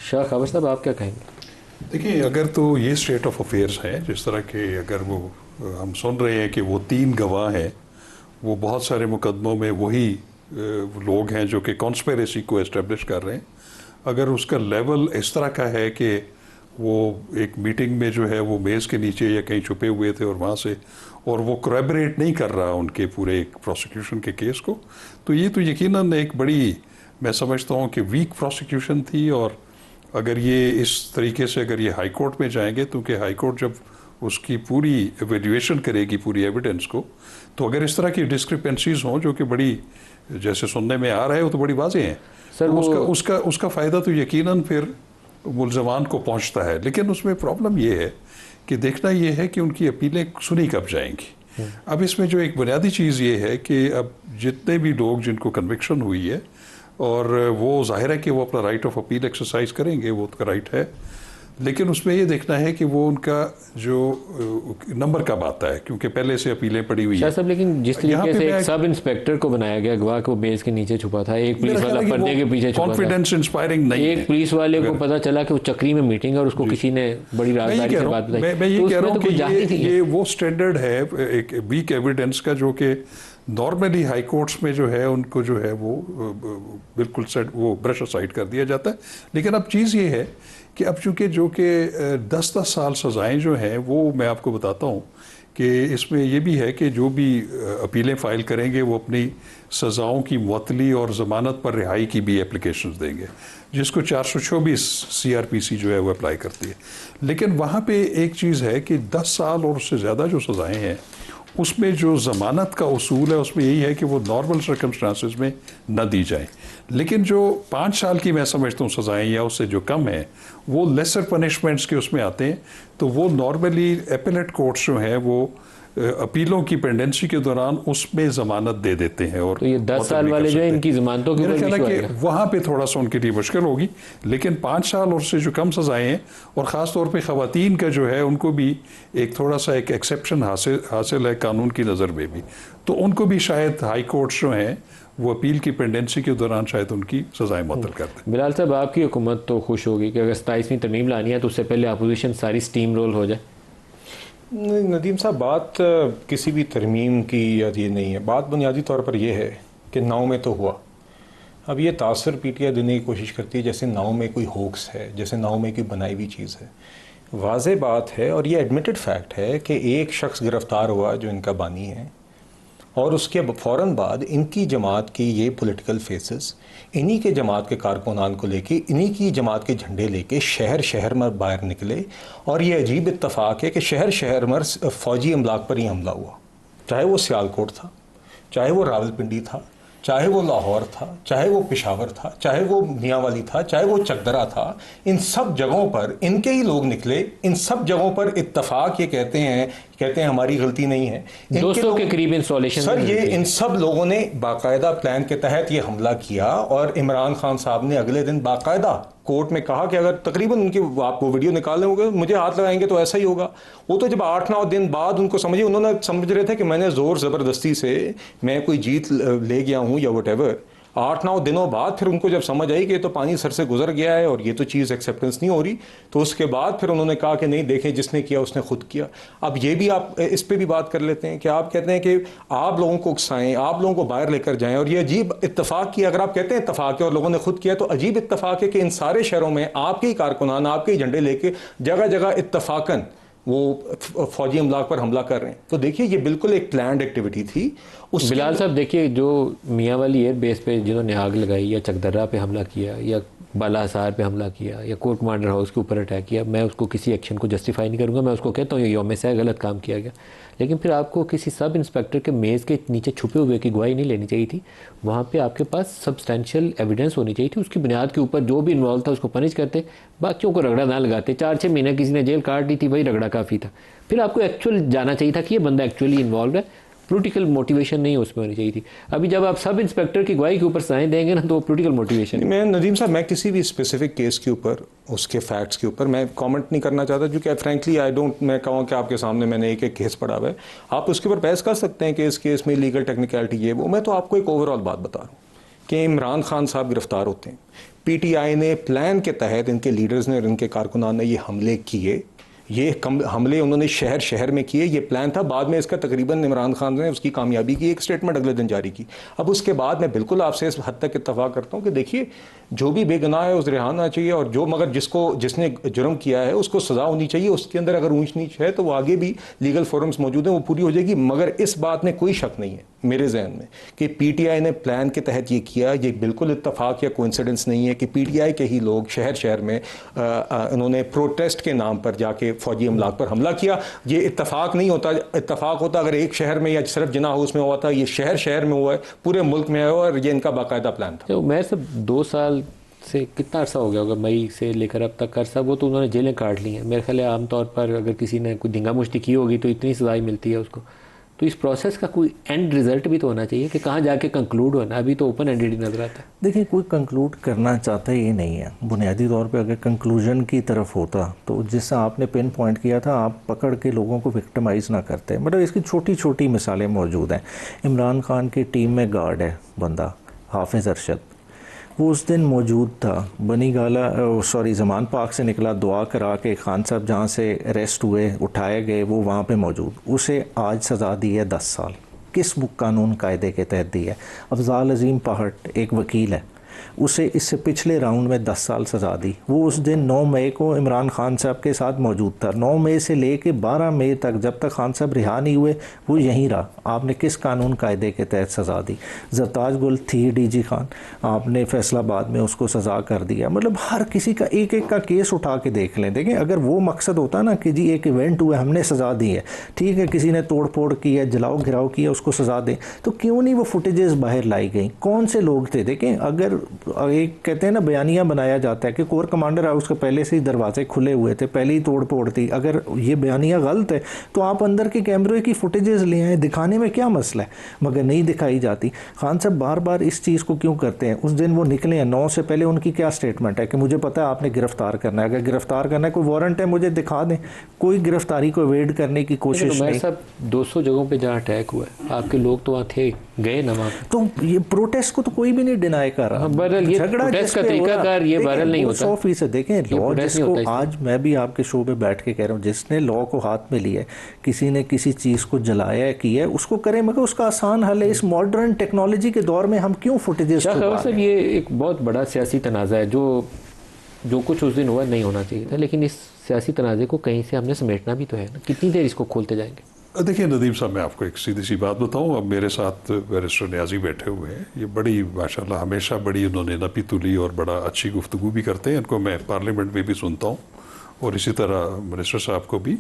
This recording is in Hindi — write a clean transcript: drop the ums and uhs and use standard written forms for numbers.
शाह खबर साहब, आप क्या कहेंगे? देखिए, अगर तो ये स्टेट ऑफ अफेयर्स है जिस तरह के, अगर वो हम सुन रहे हैं कि वो 3 गवाह हैं, वो बहुत सारे मुकदमों में वही लोग हैं जो कि कॉन्स्पिरेसी को एस्टेब्लिश कर रहे हैं, अगर उसका लेवल इस तरह का है कि वो एक मीटिंग में जो है वो मेज़ के नीचे या कहीं छुपे हुए थे और वहाँ से, और वो कोलैबोरेट नहीं कर रहा उनके पूरे प्रोसिक्यूशन के केस को, तो ये तो यकीनन एक बड़ी, मैं समझता हूँ कि वीक प्रोसिक्यूशन थी। और अगर ये इस तरीके से अगर ये हाई कोर्ट में जाएंगे, क्योंकि हाई कोर्ट जब उसकी पूरी एवेल्यूएशन करेगी पूरी एविडेंस को, तो अगर इस तरह की डिस्क्रिपेंसीज हों जो कि बड़ी, जैसे सुनने में आ रहा है, वो तो बड़ी वाज़ेह हैं, सर तो वो उसका फ़ायदा तो यकीनन फिर मुल्ज़मान को पहुंचता है। लेकिन उसमें प्रॉब्लम ये है कि देखना ये है कि उनकी अपीलें सुनी कब जाएंगी। अब इसमें जो एक बुनियादी चीज़ ये है कि अब जितने भी लोग जिनको कन्विक्शन हुई है, और वो जाहिर है कि वो अपना राइट ऑफ अपील एक्सरसाइज करेंगे, वो उनका राइट है, लेकिन उसमें ये देखना है कि वो उनका जो नंबर कब आता है, क्योंकि पहले से अपीलें पड़ी हुई शाह है। साहब, लेकिन जिस तरीके से एक सब इंस्पेक्टर को बनाया गया गवाह को मेज के नीचे छुपा था, एक पुलिस वाला पर्दे के पीछे छुपा था, कॉन्फिडेंस इंस्पायरिंग नहीं है। एक पुलिस वाले को पता चला कि वो चक्री में मीटिंग है और उसको किसी ने बड़ी राजदारी से बात बताई। मैं ये कह रहा हूँ कि ये ये वो स्टैंडर्ड है एक वीक एविडेंस का, जो कि नॉर्मली हाई कोर्ट्स में जो है उनको जो है वो बिल्कुल सेट, वो ब्रश असाइड कर दिया जाता है। लेकिन अब चीज़ ये है कि अब चूँकि जो कि 10-10 साल सज़ाएँ जो हैं, वो मैं आपको बताता हूँ कि इसमें ये भी है कि जो भी अपीलें फ़ाइल करेंगे वो अपनी सज़ाओं की मुअत्तली और ज़मानत पर रिहाई की भी एप्लीकेशंस देंगे, जिसको 424 CRPC जो है वो अप्लाई करती है। लेकिन वहाँ पे एक चीज़ है कि 10 साल और उससे ज़्यादा जो सज़ाएँ हैं, उसमें जो ज़मानत का उसूल है उसमें यही है कि वो नॉर्मल सर्कमस्टांसिस में न दी जाए। लेकिन जो 5 साल की मैं समझता हूँ सज़ाएँ या उससे जो कम है, वो लेसर पनिशमेंट्स के उसमें आते हैं। तो वो नॉर्मली एपेलेट कोर्ट्स जो हैं वो अपीलों की पेंडेंसी के दौरान उसमें ज़मानत दे देते हैं। और तो ये 10 साल वाले जो है इनकी ज़मानतों के मेरा ऊपर ख्याल है इशू कि वहाँ पे थोड़ा सा उनके लिए मुश्किल होगी। लेकिन 5 साल और से जो कम सज़ाएँ हैं, और ख़ास तौर पे ख़वातीन का जो है उनको भी एक थोड़ा सा एक एक्सेप्शन हासिल है कानून की नज़र में भी, तो उनको भी शायद हाई कोर्ट्स जो हैं वो अपील की पेंडेंसी के दौरान शायद उनकी सज़ाएँ मुअत्तल कर दें। बिलाल साहब, आपकी हुकूमत तो खुश होगी कि अगर 27वीं तरमीम लानी है तो उससे पहले अपोजिशन सारी स्टीम रोल हो जाए। नदीम साहब, बात किसी भी तरमीम की या ये नहीं है, बात बुनियादी तौर पर यह है कि 9 में तो हुआ। अब ये तासर पीटीआई देने की कोशिश करती है जैसे 9 में कोई होक्स है, जैसे 9 में कोई बनाई हुई चीज़ है। वाज़े बात है और ये एडमिटेड फैक्ट है कि एक शख्स गिरफ़्तार हुआ जो इनका बानी है, और उसके फ़ौरन बाद इनकी जमात की ये पॉलिटिकल फेसेस इन्हीं के जमात के कारकुनान को लेके, इन्हीं की जमात के झंडे लेके शहर शहर में बाहर निकले। और ये अजीब इत्तफ़ाक़ है कि शहर शहर में फ़ौजी अमलाक पर ही हमला हुआ, चाहे वो सियालकोट था, चाहे वो रावलपिंडी था, चाहे वो लाहौर था, चाहे वो पेशावर था, चाहे वो मियांवाली था, चाहे वो चकदरा था। इन सब जगहों पर इनके ही लोग निकले। इन सब जगहों पर इत्तफाक ये कहते हैं हमारी गलती नहीं है, 200 के करीब इंस्टॉलेशन सर। ये इन सब लोगों ने बाकायदा प्लान के तहत ये हमला किया, और इमरान खान साहब ने अगले दिन बाकायदा कोर्ट में कहा कि अगर तकरीबन उनकी आपको वीडियो निकालने होंगे, मुझे हाथ लगाएंगे तो ऐसा ही होगा। वो तो जब 8-9 दिन बाद उनको समझिए, उन्होंने समझ रहे थे कि मैंने ज़ोर ज़बरदस्ती से मैं कोई जीत ले गया हूँ या वट 8-9 दिनों बाद फिर उनको जब समझ आई कि ये तो पानी सर से गुजर गया है और ये तो चीज़ एक्सेप्टेंस नहीं हो रही, तो उसके बाद फिर उन्होंने कहा कि नहीं, देखें जिसने किया उसने खुद किया। अब ये भी आप इस पे भी बात कर लेते हैं कि आप कहते हैं कि आप लोगों को उकसाएं, आप लोगों को बाहर लेकर जाएं, और ये अजीब इत्तफाक की, अगर आप कहते हैं इत्तफाक है और लोगों ने खुद किया, तो अजीब इत्तफाक है कि इन सारे शहरों में आपके ही कारकुनान आपके ही झंडे लेके जगह जगह इत्तफाकन वो फौजी अमलाक पर हमला कर रहे हैं। तो देखिए, ये बिल्कुल एक प्लान्ड एक्टिविटी थी। बिलाल साहब, देखिए, जो मियांवाली एयर बेस पे जिन्होंने आग लगाई, या चकदर्रा पे हमला किया, या बालासार पे हमला किया, या कोर कमांडर हाउस के ऊपर अटैक किया, मैं उसको किसी एक्शन को जस्टिफाई नहीं करूँगा। मैं उसको कहता हूँ ये यौम से गलत काम किया गया। लेकिन फिर आपको किसी सब इंस्पेक्टर के मेज़ के नीचे छुपे हुए की गवाही नहीं लेनी चाहिए थी। वहाँ पे आपके पास सब्सटेंशियल एविडेंस होनी चाहिए थी। उसकी बुनियाद के ऊपर जो भी इन्वॉल्व था उसको पनिश करते, बाकियों को रगड़ा ना लगाते। 4-6 महीने किसी ने जेल काट दी थी, वही रगड़ा काफ़ी था। फिर आपको एक्चुअल जाना चाहिए था कि ये बंदा एक्चुअली इन्वॉल्व है, पॉलिटिकल मोटिवेशन नहीं उसमें होनी चाहिए थी। अभी जब आप सब इंस्पेक्टर की गवाही के ऊपर साइन देंगे ना, तो वो पॉलिटिकल मोटिवेशन। मैं नदीम साहब, मैं किसी भी स्पेसिफिक केस के ऊपर, उसके फैक्ट्स के ऊपर मैं कमेंट नहीं करना चाहता, क्योंकि फ्रैंकली आई डोंट, मैं कहूँ कि आपके सामने मैंने एक केस पढ़ा हुआ है, आप उसके ऊपर बहस कर सकते हैं कि इस केस में लीगल टेक्निकलिटी ये वो। मैं तो आपको एक ओवरऑल बात बता रहा हूँ कि इमरान खान साहब गिरफ्तार होते हैं, पीटीआई ने प्लान के तहत, इनके लीडर्स ने और इनके कारकुनान ने ये हमले किए, ये हमले उन्होंने शहर शहर में किए, ये प्लान था। बाद में इसका तकरीबन इमरान खान ने उसकी कामयाबी की एक स्टेटमेंट अगले दिन जारी की। अब उसके बाद मैं बिल्कुल आपसे इस हद तक इत्तफाक करता हूँ कि देखिए, जो भी बेगुनाह है उसे रिहाना चाहिए, और जो मगर जिसने जुर्म किया है उसको सज़ा होनी चाहिए। उसके अंदर अगर ऊंच नीच है तो वो आगे भी लीगल फोरम्स मौजूद हैं, वो पूरी हो जाएगी। मगर इस बात में कोई शक नहीं है मेरे जहन में कि पीटीआई ने प्लान के तहत ये किया। ये बिल्कुल इत्तफाक या कोइंसिडेंस नहीं है कि पीटीआई के ही लोग शहर शहर में उन्होंने प्रोटेस्ट के नाम पर जाके फौजी अमलाक पर हमला किया। ये इत्तफाक नहीं होता। इत्तफाक होता अगर एक शहर में या सिर्फ जिना हाउस में हुआ था। ये शहर शहर में हुआ है, पूरे मुल्क में है, और ये इनका बाकायदा प्लान था। तो मैं सब 2 साल से कितना अरसा हो गया होगा, मई से लेकर अब तक अरसा, वो तो उन्होंने जेलें काट ली हैं। मेरे ख्याल है आमतौर पर अगर किसी ने कोई धिंगा मुश्ती की होगी तो इतनी सजाएं मिलती है उसको। तो इस प्रोसेस का कोई एंड रिजल्ट भी तो होना चाहिए कि कहाँ जाके कंक्लूड होना। अभी तो ओपन एंडेड ही नजर आता है। देखिए, कोई कंक्लूड करना चाहता ये नहीं है। बुनियादी तौर पे अगर कंक्लूजन की तरफ होता तो जिससा आपने पिन पॉइंट किया था, आप पकड़ के लोगों को विक्टिमाइज़ ना करते। मतलब इसकी छोटी छोटी मिसालें मौजूद हैं। इमरान खान की टीम में गार्ड है बंदा हाफिज़ अरशद, वो उस दिन मौजूद था। बनी गाला ज़मान पार्क से निकला, दुआ करा के खान साहब जहाँ से अरेस्ट हुए उठाए गए, वो वहाँ पे मौजूद। उसे आज सज़ा दी है 10 साल। किस कानून कायदे के तहत दी है? अफजाल अजीम पहाड़ एक वकील है, उसे इससे पिछले राउंड में 10 साल सज़ा दी। वो उस दिन 9 मई को इमरान खान साहब के साथ मौजूद था। 9 मई से लेके 12 मई तक, जब तक खान साहब रिहा नहीं हुए, वो यहीं रहा। आपने किस कानून कायदे के तहत सज़ा दी? जरताज गुल थी डीजी खान, आपने फैसलाबाद में उसको सज़ा कर दिया। मतलब हर किसी का एक एक का केस उठा के देख लें। देखें, अगर वो मकसद होता ना कि जी एक इवेंट हुआ, हमने सज़ा दी है, ठीक है, किसी ने तोड़ फोड़ की है, जलाओ घिराव किया, उसको सज़ा दें, तो क्यों नहीं वो फुटेजेस बाहर लाई गई? कौन से लोग थे? देखें, अगर एक कहते हैं ना बयानिया बनाया जाता है कि कोर कमांडर हाउस के पहले से ही दरवाजे खुले हुए थे, पहले ही तोड़ फोड़ थी, अगर ये बयानिया गलत है तो आप अंदर के कैमरे की फुटेजेस ले आए, दिखाने में क्या मसला है? मगर नहीं दिखाई जाती। खान साहब बार बार इस चीज़ को क्यों करते हैं? उस दिन वो निकले हैं, 9 से पहले उनकी क्या स्टेटमेंट है कि मुझे पता है आपने गिरफ्तार करना है, अगर गिरफ्तार करना है, कोई वारंट है, मुझे दिखा दें। कोई गिरफ्तारी को अवॉइड करने की कोशिश नहीं। सब 200 जगहों पे जहाँ अटैक हुआ है, आपके लोग तो वहाँ थे, गए ना वहाँ पे। तो ये प्रोटेस्ट को तो कोई भी नहीं डिनाई कर रहा। बहरहाल ये प्रोटेस्ट का तरीकाकार ये वायरल नहीं होता। 100% देखें, लॉ जिसको आज मैं भी आपके शो पे बैठ के कह रहा हूँ, जिसने लॉ को हाथ में लिया है, किसी ने किसी चीज़ को जलाया किया है, उसको करें, मगर उसका आसान हल है। इस मॉडर्न टेक्नोलॉजी के दौर में हम क्यों फुटेजेस सब ये एक बहुत बड़ा सियासी तनाज़ा है। जो कुछ उस दिन हुआ नहीं होना चाहिए था, लेकिन इस सियासी तनाज़े को कहीं से हमने समेटना भी तो है ना। कितनी देर इसको खोलते जाएंगे? देखिए नदीम साहब, मैं आपको एक सीधी सी बात बताऊं। अब मेरे साथ बैरिस्टर न्याजी बैठे हुए हैं, ये बड़ी माशाल्लाह हमेशा बड़ी उन्होंने नपी तुली और बड़ा अच्छी गुफ्तगू भी करते हैं। इनको मैं पार्लियामेंट में भी सुनता हूं, और इसी तरह मिनिस्टर साहब को भी।